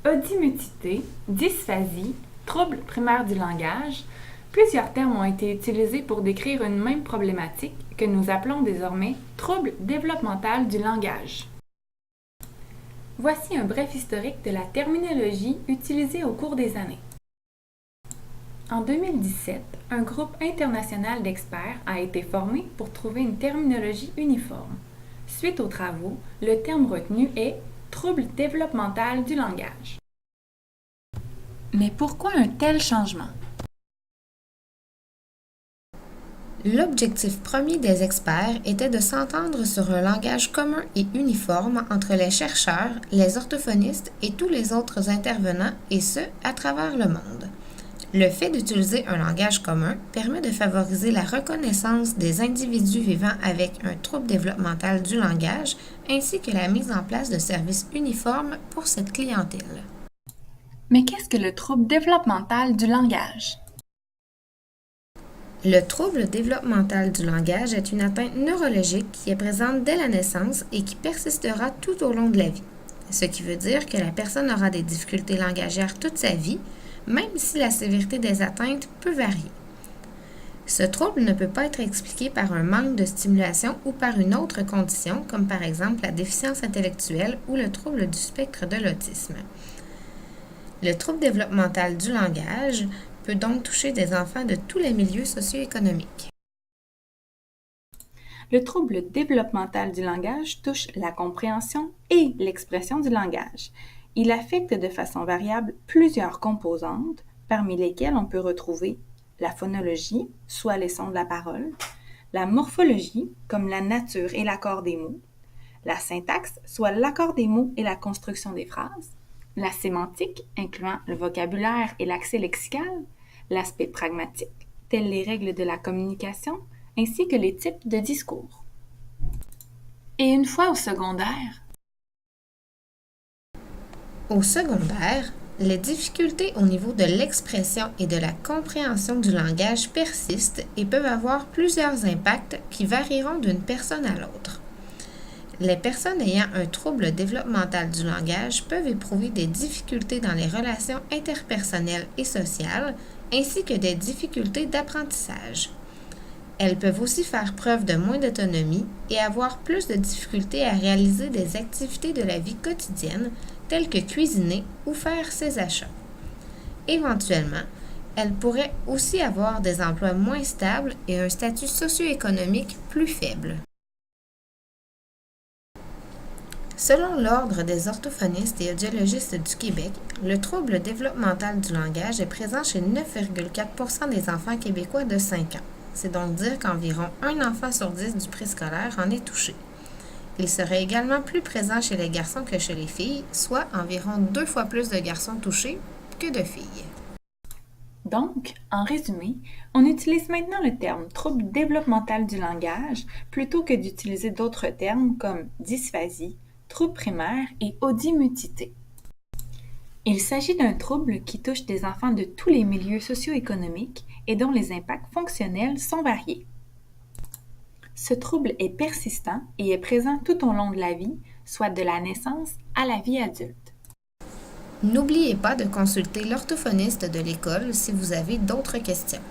Audimutité, dysphasie, trouble primaire du langage, plusieurs termes ont été utilisés pour décrire une même problématique que nous appelons désormais trouble développemental du langage. Voici un bref historique de la terminologie utilisée au cours des années. En 2017, un groupe international d'experts a été formé pour trouver une terminologie uniforme. Suite aux travaux, le terme retenu est trouble développemental du langage. Mais pourquoi un tel changement? L'objectif premier des experts était de s'entendre sur un langage commun et uniforme entre les chercheurs, les orthophonistes et tous les autres intervenants, et ce, à travers le monde. Le fait d'utiliser un langage commun permet de favoriser la reconnaissance des individus vivant avec un trouble développemental du langage, ainsi que la mise en place de services uniformes pour cette clientèle. Mais qu'est-ce que le trouble développemental du langage? Le trouble développemental du langage est une atteinte neurologique qui est présente dès la naissance et qui persistera tout au long de la vie. Ce qui veut dire que la personne aura des difficultés langagières toute sa vie, même si la sévérité des atteintes peut varier. Ce trouble ne peut pas être expliqué par un manque de stimulation ou par une autre condition, comme par exemple la déficience intellectuelle ou le trouble du spectre de l'autisme. Le trouble développemental du langage peut donc toucher des enfants de tous les milieux socio-économiques. Le trouble développemental du langage touche la compréhension et l'expression du langage. Il affecte de façon variable plusieurs composantes, parmi lesquelles on peut retrouver la phonologie, soit les sons de la parole, la morphologie, comme la nature et l'accord des mots, la syntaxe, soit l'accord des mots et la construction des phrases, la sémantique, incluant le vocabulaire et l'accès lexical, l'aspect pragmatique, telles les règles de la communication, ainsi que les types de discours. Et une fois au secondaire, Au secondaire, les difficultés au niveau de l'expression et de la compréhension du langage persistent et peuvent avoir plusieurs impacts qui varieront d'une personne à l'autre. Les personnes ayant un trouble développemental du langage peuvent éprouver des difficultés dans les relations interpersonnelles et sociales, ainsi que des difficultés d'apprentissage. Elles peuvent aussi faire preuve de moins d'autonomie et avoir plus de difficultés à réaliser des activités de la vie quotidienne, telles que cuisiner ou faire ses achats. Éventuellement, elles pourraient aussi avoir des emplois moins stables et un statut socio-économique plus faible. Selon l'Ordre des orthophonistes et audiologistes du Québec, le trouble développemental du langage est présent chez 9,4% des enfants québécois de 5 ans. C'est donc dire qu'environ un enfant sur 10 du préscolaire en est touché. Il serait également plus présent chez les garçons que chez les filles, soit environ 2 fois plus de garçons touchés que de filles. Donc, en résumé, on utilise maintenant le terme trouble développemental du langage plutôt que d'utiliser d'autres termes comme dysphasie, trouble primaire et audimutité. Il s'agit d'un trouble qui touche des enfants de tous les milieux socio-économiques et dont les impacts fonctionnels sont variés. Ce trouble est persistant et est présent tout au long de la vie, soit de la naissance à la vie adulte. N'oubliez pas de consulter l'orthophoniste de l'école si vous avez d'autres questions.